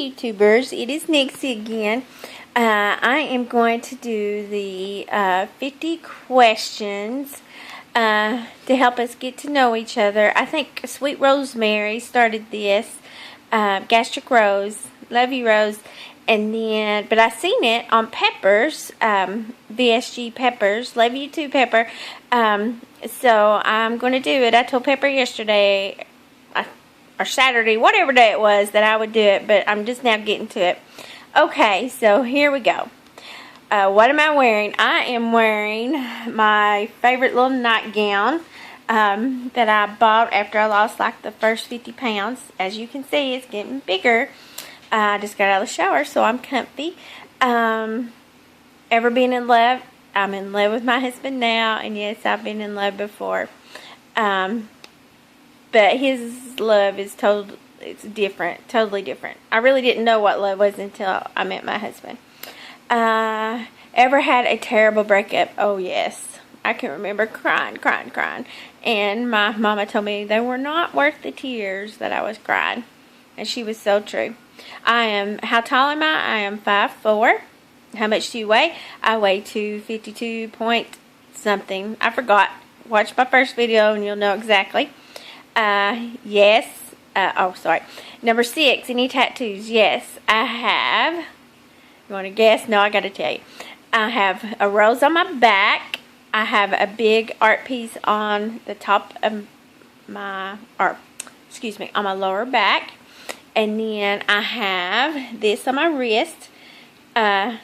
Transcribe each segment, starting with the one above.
YouTubers, it is Nixie again. I am going to do the 50 questions to help us get to know each other. I think Sweet Rosemary started this, Gastric Rose, Love You Rose, and then, but I seen it on Peppers, VSG Peppers, Love You Too Pepper, so I'm going to do it. I told Pepper yesterday, or Saturday, whatever day it was, that I would do it, but I'm just now getting to it. Okay, so here we go. What am I wearing? I am wearing my favorite little nightgown that I bought after I lost like the first 50 pounds. As you can see, it's getting bigger. I just got out of the shower, so I'm comfy. Ever been in love? I'm in love with my husband now, and yes, I've been in love before. But his love is it's different, totally different. I really didn't know what love was until I met my husband. Ever had a terrible breakup? Oh, yes. I can remember crying. And my mama told me they were not worth the tears that I was crying. And she was so true. How tall am I? I am 5'4". How much do you weigh? I weigh 252 point something. I forgot. Watch my first video and you'll know exactly. Yes. Sorry. Number 6, any tattoos? Yes, I have. You want to guess? No, I got to tell you. I have a rose on my back. I have a big art piece on the top of on my lower back. And then I have this on my wrist. That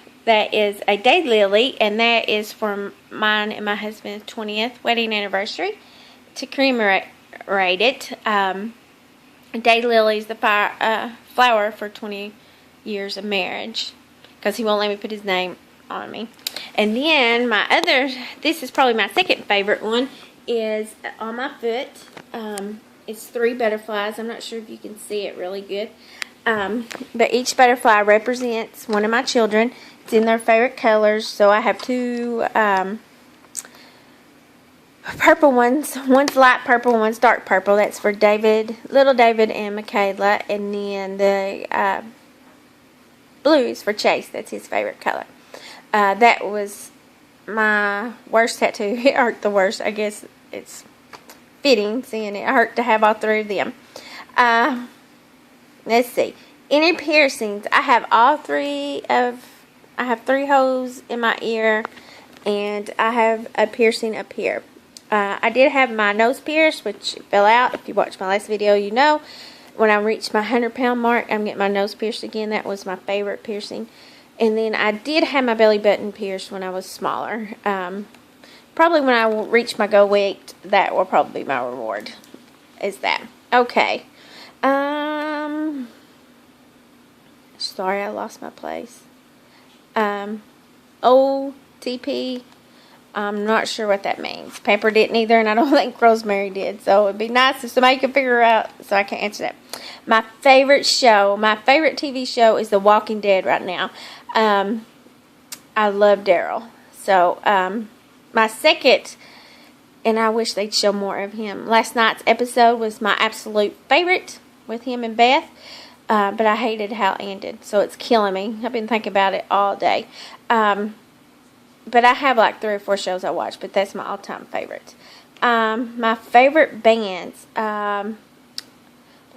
is a daylily, and that is for mine and my husband's 20th wedding anniversary. To commemorate it, daylily is the flower for 20 years of marriage, because he won't let me put his name on me. And then this is probably my second favorite one, is on my foot. It's 3 butterflies. I'm not sure if you can see it really good. But each butterfly represents one of my children. It's in their favorite colors. So I have 2 purple ones. One's light purple, one's dark purple. That's for little David and Michaela. And then the blue is for Chase. That's his favorite color. That was my worst tattoo. It hurt the worst. I guess it's fitting, seeing it hurt to have all 3 of them. Let's see. Any piercings? I have I have 3 holes in my ear, and I have a piercing up here. I did have my nose pierced, which fell out. If you watched my last video, you know. When I reached my 100-pound mark, I'm getting my nose pierced again. That was my favorite piercing. And then I did have my belly button pierced when I was smaller. Probably when I reach my goal weight, that will probably be my reward. Is that. Okay. Sorry, I lost my place. OTP. I'm not sure what that means. Pepper didn't either, and I don't think Rosemary did. So it'd be nice if somebody could figure out, so I can answer that. My favorite TV show is The Walking Dead right now. I love Daryl. So, my second, and I wish they'd show more of him. Last night's episode was my absolute favorite with him and Beth. But I hated how it ended, so it's killing me. I've been thinking about it all day. But I have like 3 or 4 shows I watch, but that's my all-time favorite. My favorite bands. Kind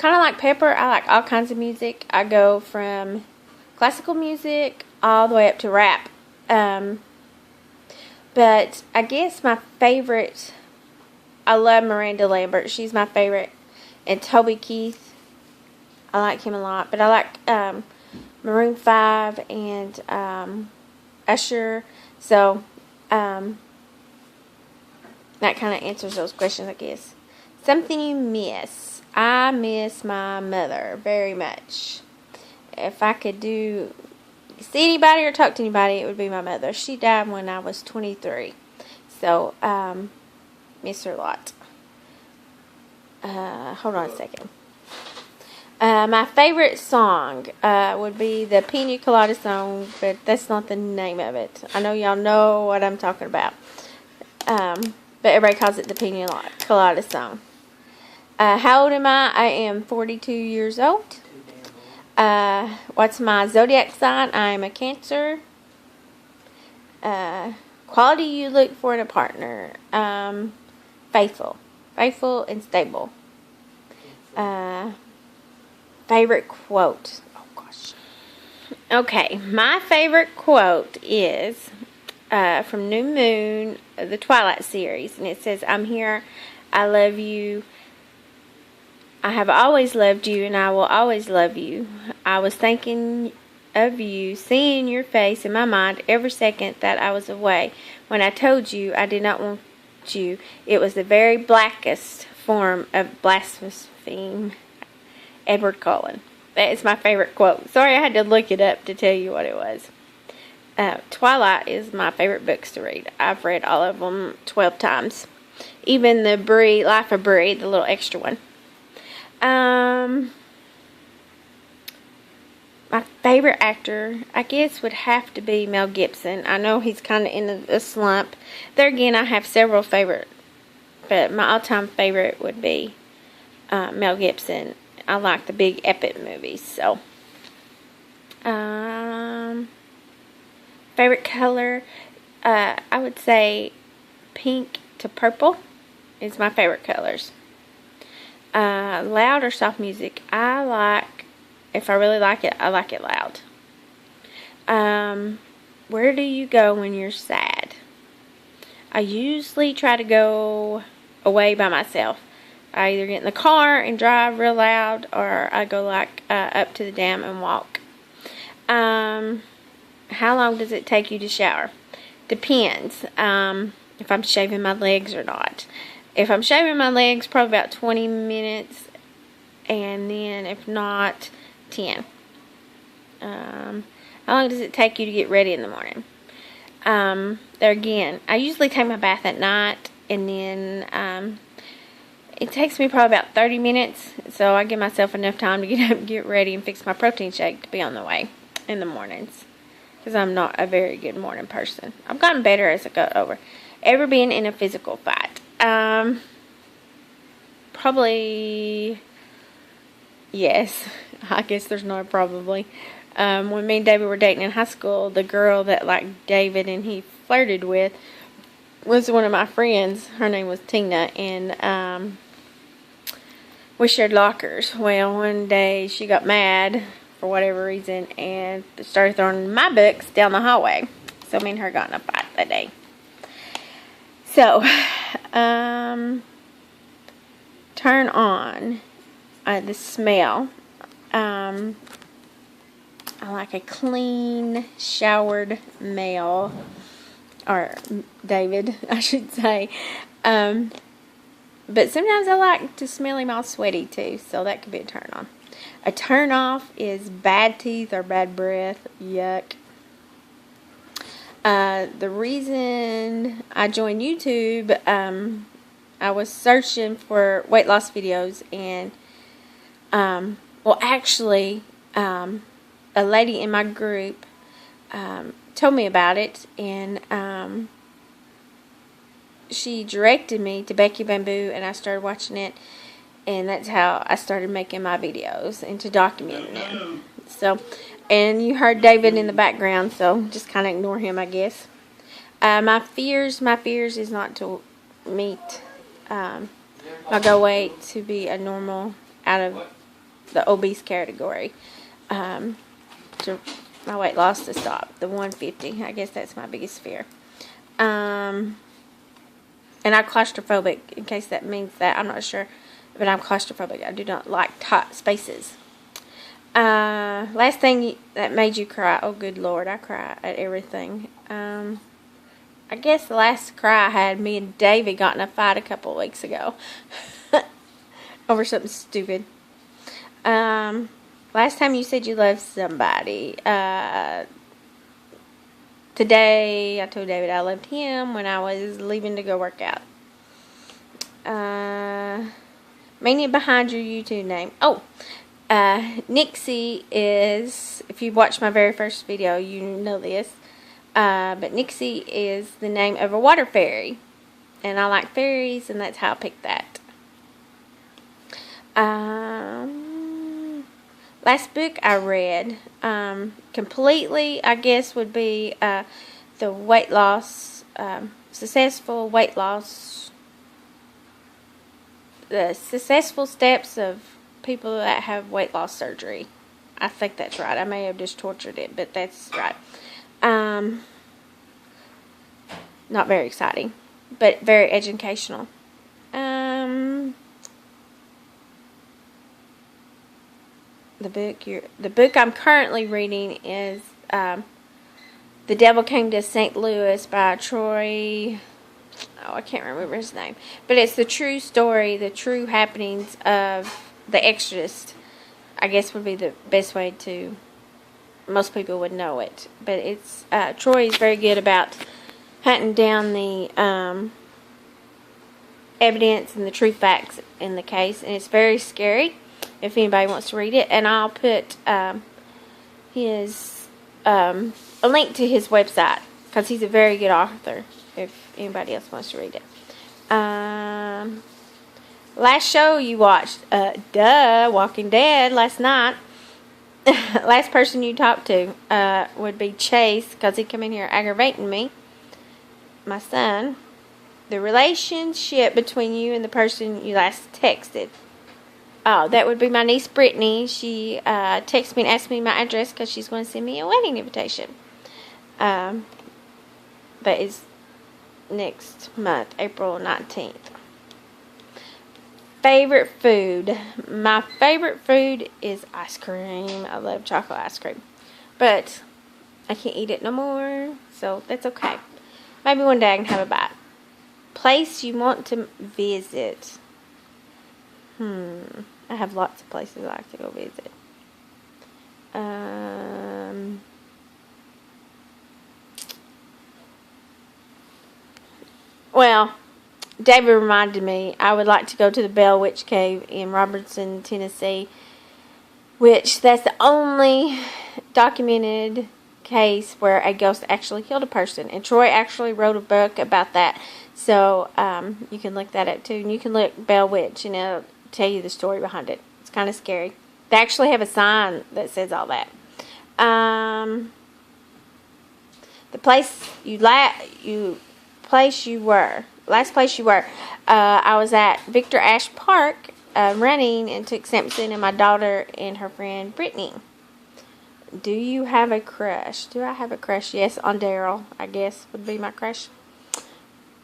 of like Pepper, I like all kinds of music. I go from classical music all the way up to rap. But I guess my favorite, I love Miranda Lambert. She's my favorite. And Toby Keith, I like him a lot. But I like Maroon 5 and Usher. So, that kind of answers those questions, I guess. Something you miss. I miss my mother very much. If I could see anybody or talk to anybody, it would be my mother. She died when I was 23. So, miss her a lot. Hold on a second. My favorite song would be the Pina Colada song, but that's not the name of it. I know y'all know what I'm talking about. But everybody calls it the Pina Colada song. How old am I? I am 42 years old. What's my zodiac sign? I am a Cancer. Quality you look for in a partner. Faithful. Faithful and stable. Favorite quote. Oh, gosh. Okay, my favorite quote is from New Moon, the Twilight series. And it says, I'm here. I love you. I have always loved you, and I will always love you. I was thinking of you, seeing your face in my mind every second that I was away. When I told you I did not want you, it was the very blackest form of blasphemy. Edward Cullen. That is my favorite quote. Sorry, I had to look it up to tell you what it was. Twilight is my favorite books to read. I've read all of them 12 times. Even the Life of Bree, the little extra one. My favorite actor, I guess, would have to be Mel Gibson. I know he's kind of in a slump. There again, I have several favorite, but my all-time favorite would be Mel Gibson. I like the big epic movies. So, favorite color, I would say pink to purple is my favorite colors. Loud or soft music? If I really like it, I like it loud. Where do you go when you're sad? I usually try to go away by myself. I either get in the car and drive real loud, or I go up to the dam and walk. How long does it take you to shower? Depends if I'm shaving my legs or not. If I'm shaving my legs, probably about 20 minutes, and then if not, 10. How long does it take you to get ready in the morning? There again, I usually take my bath at night, and then it takes me probably about 30 minutes, so I give myself enough time to get up and get ready and fix my protein shake to be on the way in the mornings, because I'm not a very good morning person. I've gotten better as I got over. Ever been in a physical fight? Probably yes. I guess there's no probably. When me and David were dating in high school, the girl that liked David and he flirted with was one of my friends. Her name was Tina, and we shared lockers. Well, one day she got mad for whatever reason and started throwing my books down the hallway. So me and her got in a fight that day. So, turn on the smell. I like a clean, showered male, or David, I should say. But sometimes I like to smell him all sweaty too, so that could be a turn on. A turn off is bad teeth or bad breath. Yuck. The reason I joined YouTube, I was searching for weight loss videos, and actually, a lady in my group told me about it, and she directed me to Becky Bamboo, and I started watching it, and that's how I started making my videos and to documenting it. So, and you heard David in the background, so just kind of ignore him, I guess. My fears is not to meet my goal weight, to be a normal out of the obese category. To my weight loss to stop, the 150. I guess that's my biggest fear. And I'm claustrophobic, in case that means that. I'm not sure, but I'm claustrophobic. I do not like tight spaces. Last thing that made you cry. Oh, good Lord, I cry at everything. I guess the last cry I had, me and David got in a fight a couple of weeks ago. Over something stupid. Last time you said you loved somebody. Today, I told David I loved him when I was leaving to go work out. Meaning behind your YouTube name. Oh, Nixie is, if you watched my very first video, you know this. But Nixie is the name of a water fairy. And I like fairies, and that's how I picked that. Last book I read, completely, I guess, would be the weight loss, successful weight loss, the successful steps of people that have weight loss surgery. I think that's right. I may have just tortured it, but that's right. Not very exciting, but very educational. The book I'm currently reading is The Devil Came to St. Louis by Troy. Oh, I can't remember his name, but it's the true story, the true happenings of the Exorcist. I guess would be the best way to. Most people would know it, but it's Troy is very good about hunting down the evidence and the true facts in the case, and it's very scary. If anybody wants to read it, and I'll put his a link to his website because he's a very good author. If anybody else wants to read it. Last show you watched, Walking Dead last night. Last person you talked to would be Chase because he come in here aggravating me. My son. The relationship between you and the person you last texted. Oh, that would be my niece Brittany. She texted me and asked me my address because she's going to send me a wedding invitation. But it's next month, April 19th. Favorite food. My favorite food is ice cream. I love chocolate ice cream. But I can't eat it no more, so that's okay. Maybe one day I can have a bite. Place you want to visit. I have lots of places I like to go visit. Well, David reminded me I would like to go to the Bell Witch Cave in Robertson, Tennessee, which that's the only documented case where a ghost actually killed a person. And Troy actually wrote a book about that. So you can look that up too. And you can look Bell Witch and it'll tell you the story behind it. It's kind of scary. They actually have a sign that says all that. The place last place you were. I was at Victor Ash Park running and took Samson and my daughter and her friend Brittany. Do you have a crush? Do I have a crush? Yes, on Daryl, I guess, would be my crush.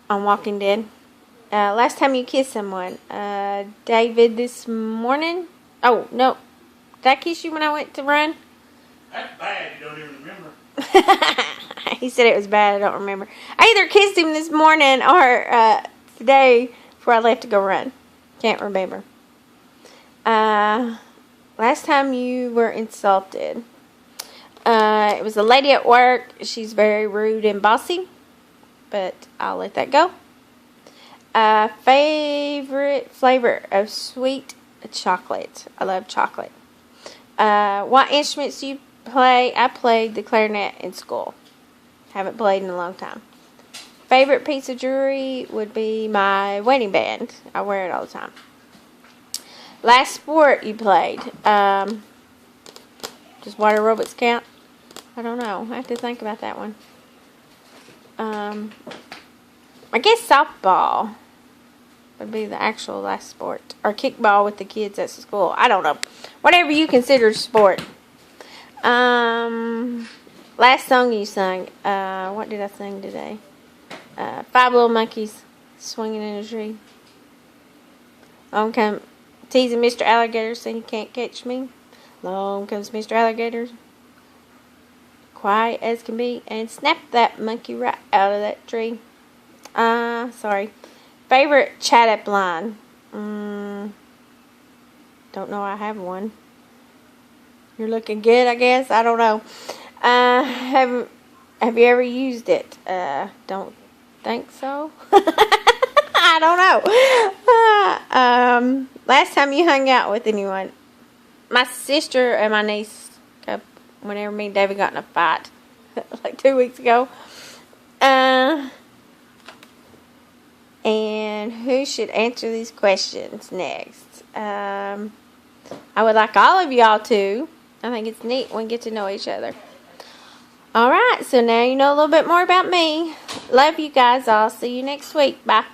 On Walking Dead. Last time you kissed someone. David this morning. Oh, no. Did I kiss you when I went to run? That's bad. You don't even remember. He said it was bad. I don't remember. I either kissed him this morning or today before I left to go run. Can't remember. Last time you were insulted. It was a lady at work. She's very rude and bossy. But I'll let that go. Favorite flavor of sweet chocolate. I love chocolate. What instruments do you play? I played the clarinet in school. Haven't played in a long time. Favorite piece of jewelry would be my wedding band. I wear it all the time. Last sport you played. Does water aerobics count? I don't know. I have to think about that one. I guess softball would be the actual last sport. Or kickball with the kids at school. I don't know. Whatever you consider sport. Last song you sung. What did I sing today? Five Little Monkeys Swinging in a Tree. Long come teasing Mr. Alligator saying he can't catch me. Long comes Mr. Alligator. Quiet as can be. And snapped that monkey right out of that tree. Sorry. Favorite chat up line. Don't know I have one. You're looking good, I guess. I don't know. Have you ever used it? Don't think so. I don't know. Last time you hung out with anyone. My sister and my niece, whenever me and David got in a fight, like 2 weeks ago. And who should answer these questions next? I would like all of y'all to. I think it's neat when we get to know each other. Alright, so now you know a little bit more about me. Love you guys all. See you next week. Bye.